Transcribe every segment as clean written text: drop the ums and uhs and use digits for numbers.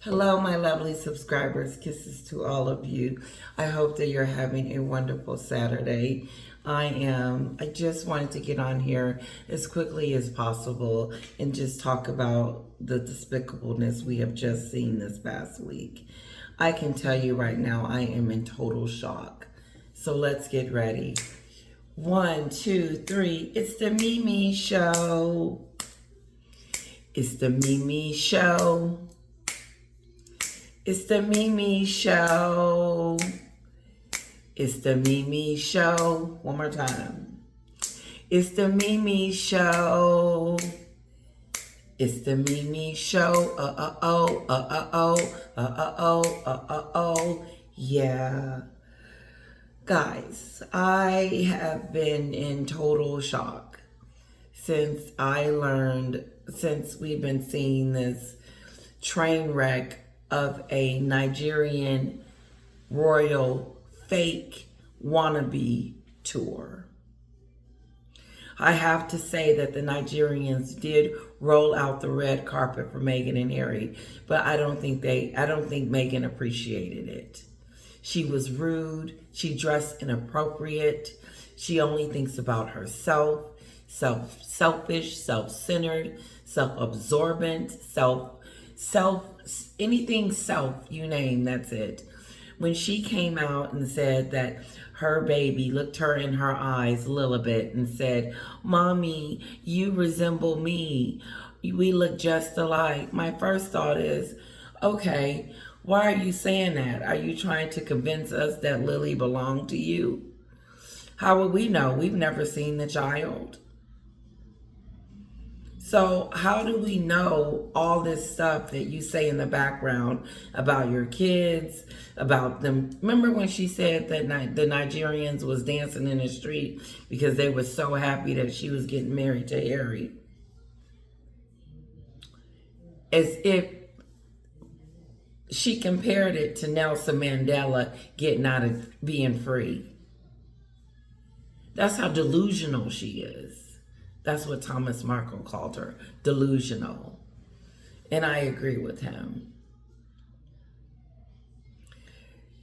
Hello, my lovely subscribers. Kisses to all of you. I hope that you're having a wonderful Saturday. I just wanted to get on here as quickly as possible and just talk about the despicableness we have just seen this past week. I can tell you right now, I am in total shock. So let's get ready. 1, 2, 3. It's the Mimi Show. It's the Mimi Show. It's the Mimi Show. It's the Mimi Show. One more time. It's the Mimi Show. It's the Mimi Show. Yeah. Guys, I have been in total shock since we've been seeing this train wreck of a Nigerian royal fake wannabe tour. I have to say that the Nigerians did roll out the red carpet for Meghan and Harry, but I don't think Meghan appreciated it. She was rude. She dressed inappropriate. She only thinks about herself, selfish, self-centered, self-absorbent, anything self, you name, that's it. When she came out and said that her baby looked her in her eyes a little bit and said, "Mommy, you resemble me. We look just alike." My first thought is, okay, why are you saying that? Are you trying to convince us that Lily belonged to you? How would we know? We've never seen the child. So how do we know all this stuff that you say in the background about your kids, about them? Remember when she said that the Nigerians was dancing in the street because they were so happy that she was getting married to Harry? As if she compared it to Nelson Mandela getting out of being free. That's how delusional she is. That's what Thomas Markle called her, delusional. And I agree with him.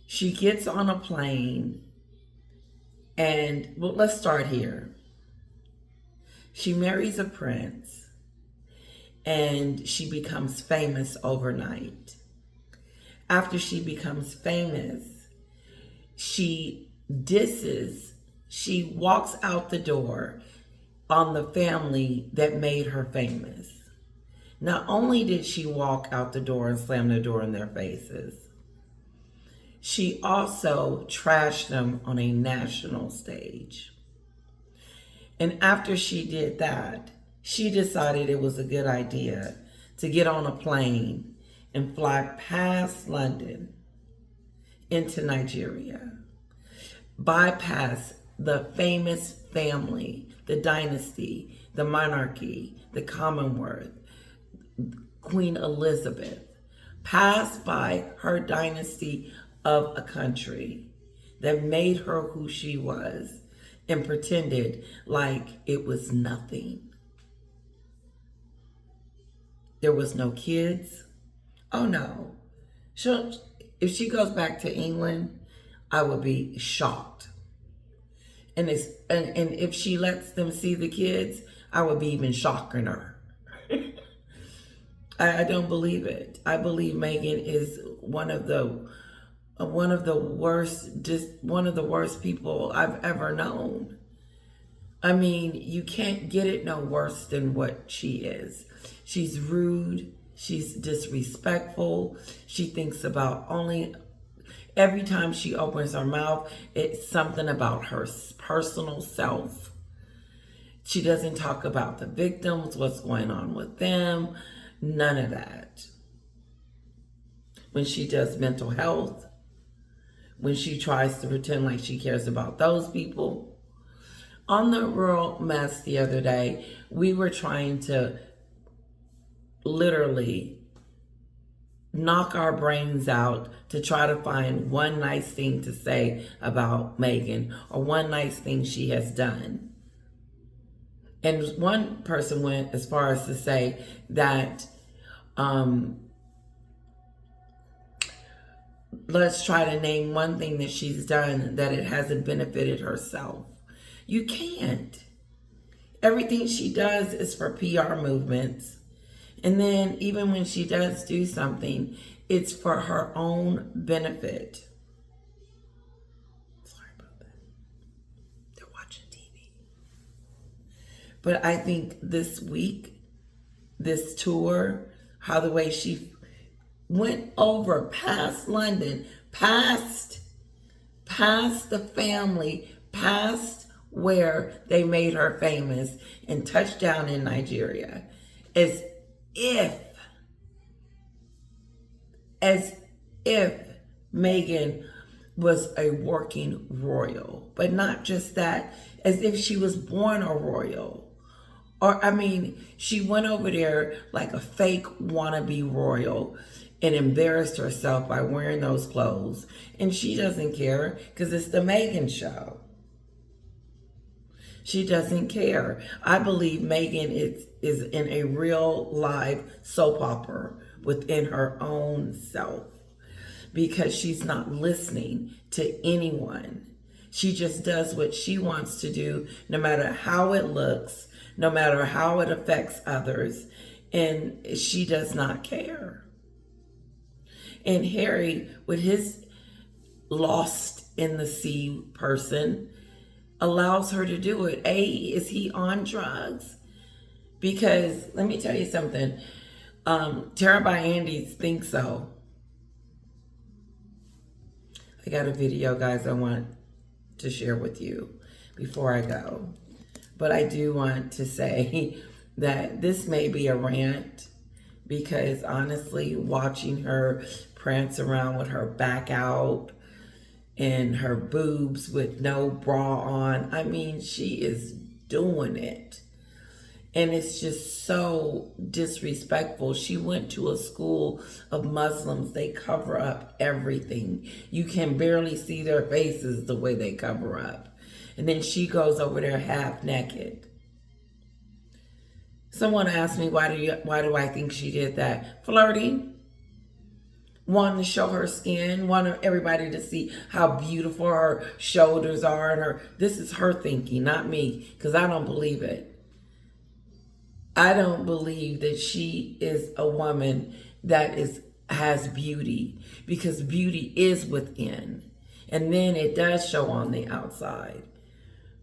She gets on a plane and, well, let's start here. She marries a prince and she becomes famous overnight. After she becomes famous, she walks out the door on the family that made her famous. Not only did she walk out the door and slam the door in their faces, she also trashed them on a national stage. And after she did that, she decided it was a good idea to get on a plane and fly past London into Nigeria, bypass the famous family, the dynasty, the monarchy, the Commonwealth, Queen Elizabeth, passed by her dynasty of a country that made her who she was and pretended like it was nothing. There was no kids. Oh no. If she goes back to England, I would be shocked. And if she lets them see the kids, I would be even shocking her. I don't believe it. I believe Meghan is one of the worst people I've ever known. I mean, you can't get it no worse than what she is. She's rude. She's disrespectful. She thinks about every time she opens her mouth, it's something about her personal self. She doesn't talk about the victims, what's going on with them, none of that. When she does mental health, when she tries to pretend like she cares about those people. On the Royal Mess the other day, we were trying to literally knock our brains out to try to find one nice thing to say about Meghan or one nice thing she has done. And one person went as far as to say that let's try to name one thing that she's done that it hasn't benefited herself. You can't. Everything she does is for PR movements. And then even when she does do something, it's for her own benefit. Sorry about that. They're watching TV. But I think this week, this tour, how the way she went over past London, past the family, past where they made her famous, and touched down in Nigeria, as if Meghan was a working royal. But not just that, as if she was born a royal. Or, I mean, she went over there like a fake wannabe royal and embarrassed herself by wearing those clothes. And she doesn't care because it's the Meghan show. She doesn't care. I believe Meghan is in a real live soap opera within her own self, because she's not listening to anyone. She just does what she wants to do, no matter how it looks, no matter how it affects others, and she does not care. And Harry, with his lost in the sea person, allows her to do it. Is he on drugs? Because let me tell you something. Tara by Andy thinks so. I got a video, guys, I want to share with you before I go. But I do want to say that this may be a rant, because honestly, watching her prance around with her back out and her boobs with no bra on, I mean, she is doing it. And it's just so disrespectful. She went to a school of Muslims. They cover up everything. You can barely see their faces the way they cover up. And then she goes over there half naked. Someone asked me, why do I think she did that? Flirting. Wanting to show her skin, wanting everybody to see how beautiful her shoulders are, and this is her thinking, not me, because I don't believe it. I don't believe that she is a woman that has beauty, because beauty is within, and then it does show on the outside.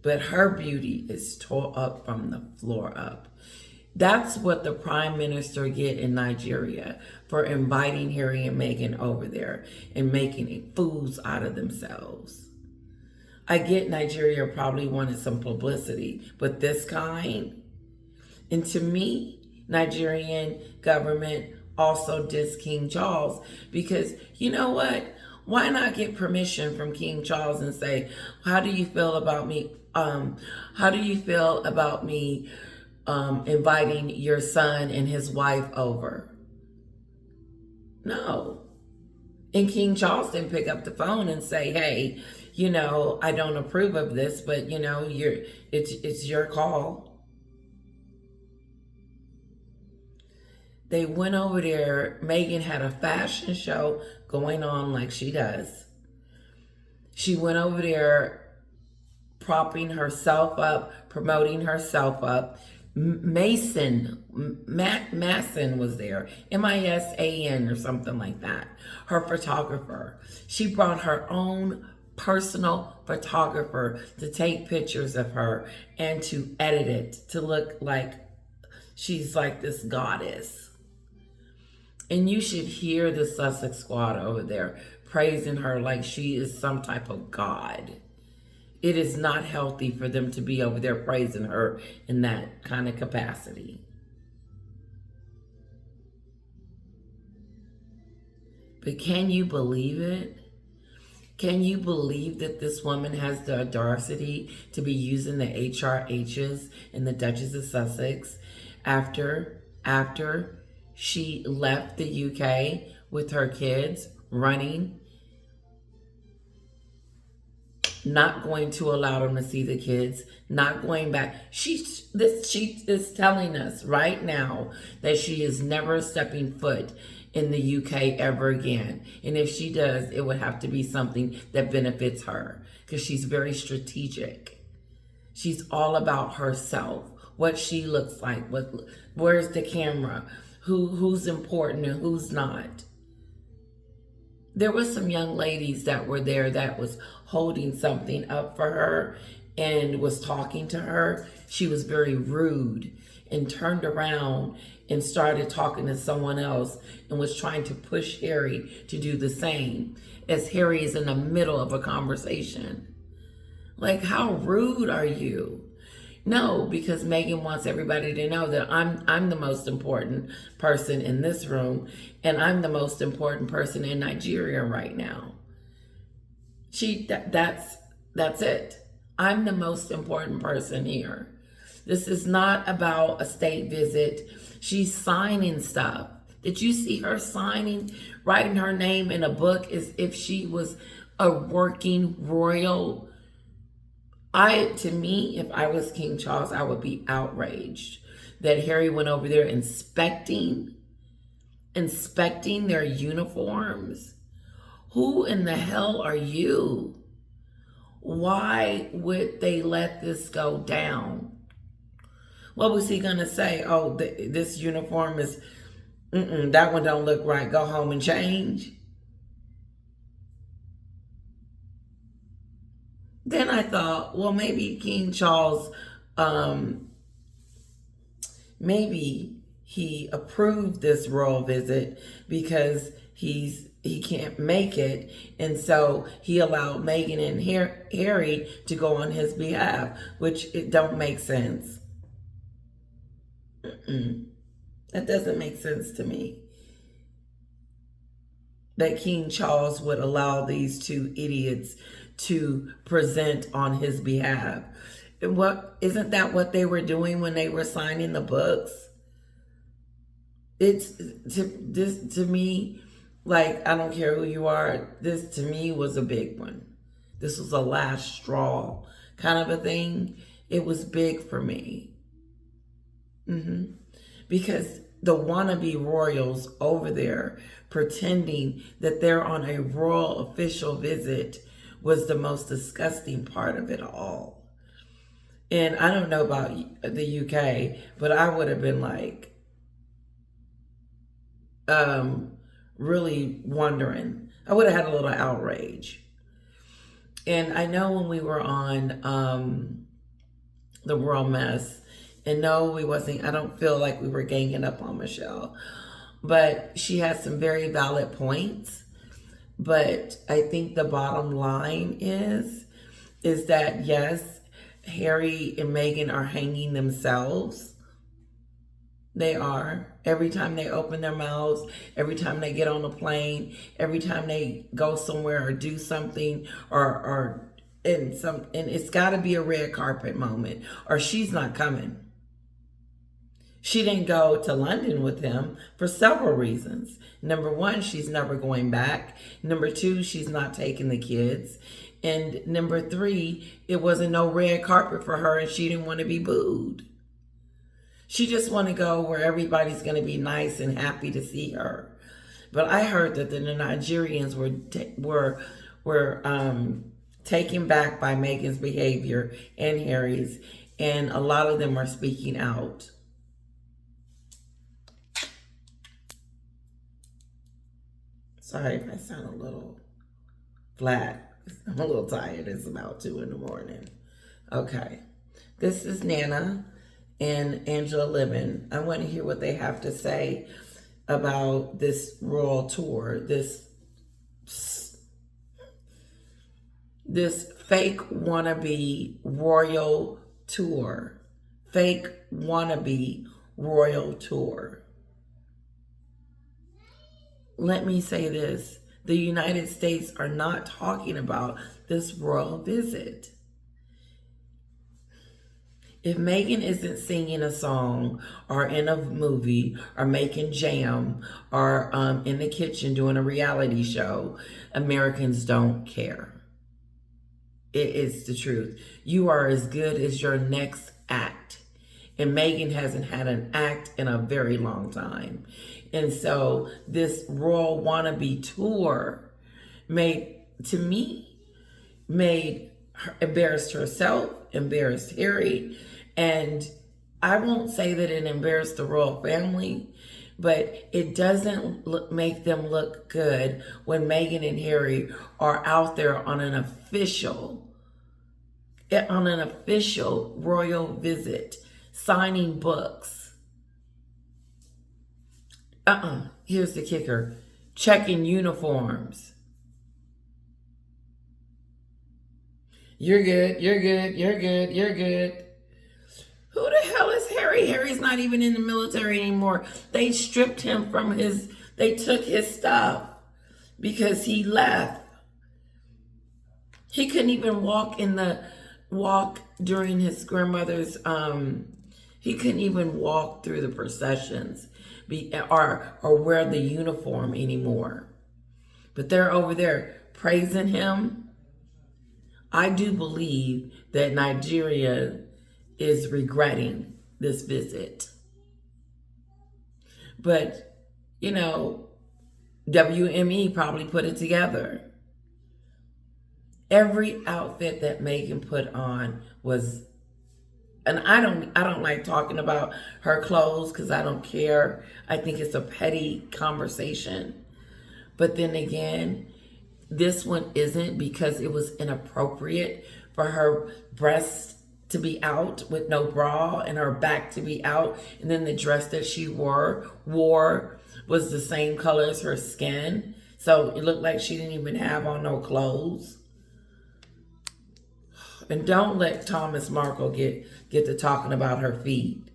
But her beauty is tore up from the floor up. That's what the Prime Minister get in Nigeria for inviting Harry and Meghan over there and making fools out of themselves. I get Nigeria probably wanted some publicity, but this kind. And to me, Nigerian government also dissed King Charles, because you know what? Why not get permission from King Charles and say, how do you feel about me? How do you feel about me inviting your son and his wife over? No. And King Charles didn't pick up the phone and say, hey, you know, I don't approve of this, but you know, it's your call. They went over there. Meghan had a fashion show going on like she does. She went over there propping herself up, promoting herself up. Masson was there, Misan or something like that, her photographer. She brought her own personal photographer to take pictures of her and to edit it to look like she's like this goddess. And you should hear the Sussex squad over there praising her like she is some type of god. It is not healthy for them to be over there praising her in that kind of capacity. But can you believe it? Can you believe that this woman has the audacity to be using the HRHs and the Duchess of Sussex after she left the UK with her kids running, not going to allow them to see the kids, not going back. She is telling us right now that she is never stepping foot in the UK ever again. And if she does, it would have to be something that benefits her, because she's very strategic. She's all about herself, what she looks like, where's the camera, who's important and who's not. There was some young ladies that were there that was holding something up for her and was talking to her. She was very rude and turned around and started talking to someone else and was trying to push Harry to do the same, as Harry is in the middle of a conversation. Like, how rude are you? No, because Meghan wants everybody to know that I'm the most important person in this room, and I'm the most important person in Nigeria right now. That's it. I'm the most important person here. This is not about a state visit. She's signing stuff. Did you see her signing, writing her name in a book as if she was a working royal? To me, if I was King Charles, I would be outraged that Harry went over there inspecting their uniforms. Who in the hell are you? Why would they let this go down? What was he gonna say? Oh, this uniform is, that one don't look right. Go home and change. Then I thought, well, maybe King Charles, maybe he approved this royal visit because he can't make it, and so he allowed Meghan and Harry to go on his behalf, which it don't make sense. That doesn't make sense to me. That King Charles would allow these two idiots to present on his behalf. And isn't that what they were doing when they were signing the books? It's to me, like, I don't care who you are, this to me was a big one. This was a last straw kind of a thing. It was big for me. Because the wannabe royals over there pretending that they're on a royal official visit was the most disgusting part of it all. And I don't know about the UK, but I would have been like, really wondering. I would have had a little outrage. And I know when we were on the Royal Mess, and no, I don't feel like we were ganging up on Michelle, but she has some very valid points. But I think the bottom line is that yes, Harry and Meghan are hanging themselves. They are. Every time they open their mouths, every time they get on a plane, every time they go somewhere or do something, and it's got to be a red carpet moment, or she's not coming. She didn't go to London with him for several reasons. Number one, she's never going back. Number two, she's not taking the kids. And number three, it wasn't no red carpet for her, and she didn't want to be booed. She just want to go where everybody's going to be nice and happy to see her. But I heard that the Nigerians were taken back by Meghan's behavior and Harry's, and a lot of them are speaking out. Sorry if I sound a little flat. I'm a little tired. It's about 2 a.m. Okay. This is Nana and Angela Livin. I want to hear what they have to say about this royal tour, this fake wannabe royal tour. Fake wannabe royal tour. Let me say this. The United States are not talking about this royal visit. If Meghan isn't singing a song or in a movie or making jam or in the kitchen doing a reality show, Americans don't care. It is the truth. You are as good as your next act. And Meghan hasn't had an act in a very long time. And so this royal wannabe tour made, to me, embarrassed herself, embarrassed Harry, and I won't say that it embarrassed the royal family, but it doesn't make them look good when Meghan and Harry are out there on an official royal visit, signing books. Here's the kicker. Checking uniforms. You're good, you're good, you're good, you're good. Who the hell is Harry? Harry's not even in the military anymore. They stripped him from they took his stuff because he left. He couldn't even walk during his grandmother's, he couldn't even walk through the processions or wear the uniform anymore. But they're over there praising him. I do believe that Nigeria is regretting this visit. But, you know, WME probably put it together. Every outfit that Meghan put on was, and I don't like talking about her clothes because I don't care. I think it's a petty conversation. But then again, this one isn't, because it was inappropriate for her breasts to be out with no bra and her back to be out. And then the dress that she wore was the same color as her skin. So it looked like she didn't even have on no clothes. And don't let Thomas Markle get to talking about her feet.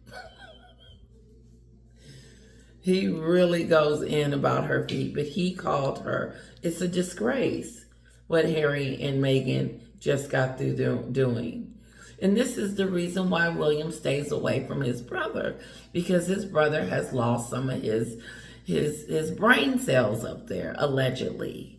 He really goes in about her feet, but he called her, it's a disgrace what Harry and Meghan just got through doing. And this is the reason why William stays away from his brother, because his brother has lost some of his brain cells up there, allegedly.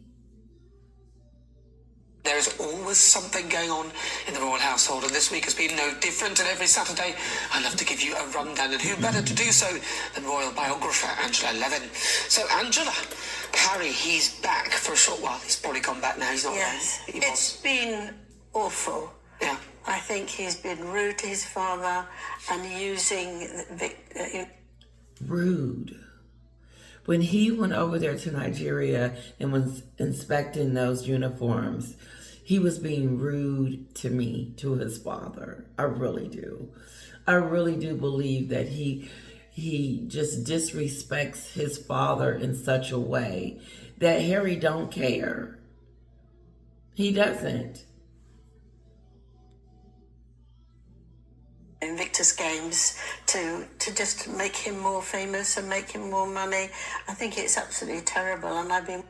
There is always something going on in the royal household, and this week has been no different. And every Saturday, I love to give you a rundown, and who better to do so than royal biographer Angela Levin. So, Angela, Harry, he's back for a short while. He's probably gone back now. He's not. Yes, it's been awful. Yeah. I think he's been rude to his father and using rude. When he went over there to Nigeria and was inspecting those uniforms, he was being rude to me, to his father. I really do. I really do believe that he just disrespects his father in such a way that Harry don't care. He doesn't. Invictus Games to just make him more famous and make him more money. I think it's absolutely terrible, and I've been